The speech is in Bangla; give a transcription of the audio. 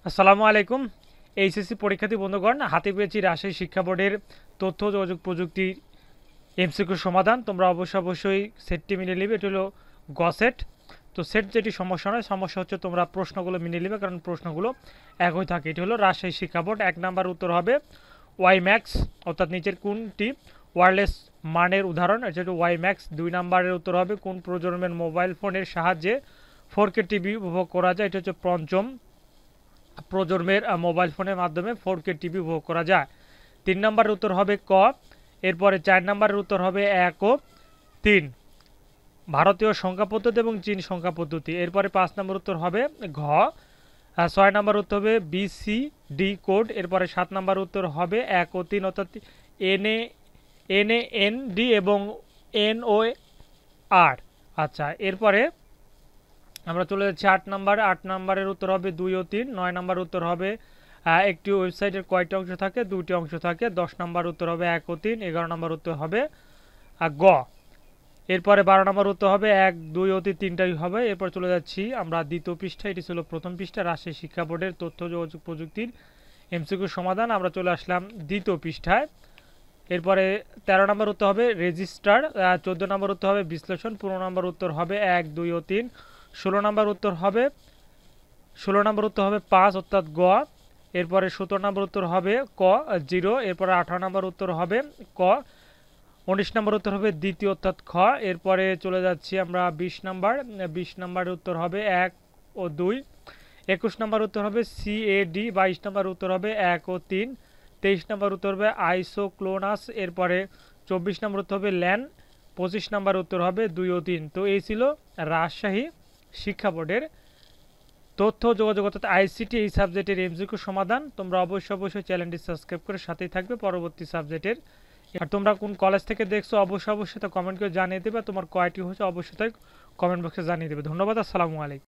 আসসালামু আলাইকুম। এইচএসসি পরীক্ষার্থী বন্ধুগণ, হাতে পেয়েছি রাজশাহী শিক্ষা বোর্ডের তথ্য ও যোগাযোগ প্রযুক্তি এমসিকিউ সমাধান। তোমরা অবশ্যই সেটটি মিলিয়ে নেবে। এটি হলো গ সেট। তো সেট যেটি সমস্যা নয়, সমস্যা হচ্ছে তোমরা প্রশ্নগুলো মিলিয়ে নেবে, কারণ প্রশ্নগুলো একই থাকে। এটি হলো রাজশাহী শিক্ষা বোর্ড। 1 নাম্বার উত্তর হবে ওয়াই ম্যাক্স, অর্থাৎ নিচের কোনটি ওয়্যারলেস মানের উদাহরণ? এটা হচ্ছে ওয়াই ম্যাক্স। 2 নাম্বারের উত্তর হবে কোন প্রজন্মের মোবাইল ফোনের সাহায্যে 4K টিভি উপভোগ করা যায়? এটা হচ্ছে পঞ্চম প্রজন্মের মোবাইল ফোনের মাধ্যমে 4K টিভি উপভোগ করা যায়। 3 নম্বরের উত্তর হবে ক। এরপরে 4 নম্বরের উত্তর হবে 1 ও 3, ভারতীয় সংখ্যা পদ্ধতি এবং চীন সংখ্যা পদ্ধতি। এরপরে 5 নম্বর উত্তর হবে ঘ। 6 নম্বর উত্তর হবে BCD কোড। এরপরে 7 নম্বর উত্তর হবে 1 ও 3, অর্থাৎ NAND এবং NOR। আচ্ছা, এরপরে আমরা চলে যাচ্ছি 8 নাম্বার। 8 নাম্বারের উত্তর হবে 2 ও 3। 9 নাম্বার উত্তর হবে একটি ওয়েবসাইটের কয়টি অংশ থাকে? 2টি অংশ থাকে। 10 নাম্বার উত্তর হবে 1 ও 3। 11 নাম্বার উত্তর হবে গ। এরপরে 12 নাম্বার উত্তর হবে 1, 2 ও 3, তিনটাই হবে। এরপর চলে যাচ্ছি আমরা দ্বিতীয় পৃষ্ঠা। এটি ছিল প্রথম পৃষ্ঠা, রাজশাহী শিক্ষা বোর্ডের তথ্য যোগাযোগ প্রযুক্তির এমসিকিউ সমাধান। আমরা চলে আসলাম দ্বিতীয় পৃষ্ঠায়। এরপরে 13 নম্বর উত্তর হবে রেজিস্টার। 14 নম্বর উত্তর হবে বিশ্লেষণ। 15 নম্বর উত্তর হবে 1, 2 ও 3। 16 নম্বর উত্তর হবে 5, অর্থাৎ গ। এরপরে 17 নম্বর উত্তর হবে ক, 0। এরপরে 18 নম্বর উত্তর হবে ক। 19 নম্বর উত্তর হবে দ্বিতীয়, অর্থাৎ খ। এরপরে চলে যাচ্ছি আমরা 20 নাম্বার। 20 নাম্বারের উত্তর হবে 1 ও 2। 21 নম্বর উত্তর হবে CAD। 22 নম্বর উত্তর হবে 1 ও 3। 23 নম্বর উত্তর হবে আইসোক্লোনাস। এরপরে 24 নম্বর উত্তর হবে ল্যান। 25 নম্বর উত্তর হবে 2 ও 3। তো এই ছিল রাজশাহী শিক্ষা বোর্ডের তথ্য যোগাযোগ অর্থাৎ আইসিটি এই সাবজেক্টের এমসিকিউ সমাধান। তোমরা অবশ্যই চ্যানেলটি সাবস্ক্রাইব করে সাথেই থাকবে পরবর্তী সাবজেক্টের। আর তোমরা কোন কলেজ থেকে দেখছো অবশ্যই তা কমেন্ট করে জানিয়ে দেবে। তোমার কয়টি হচ্ছে অবশ্যই তাই কমেন্ট বক্সে জানিয়ে দেবে। ধন্যবাদ। আসসালামু আলাইকুম।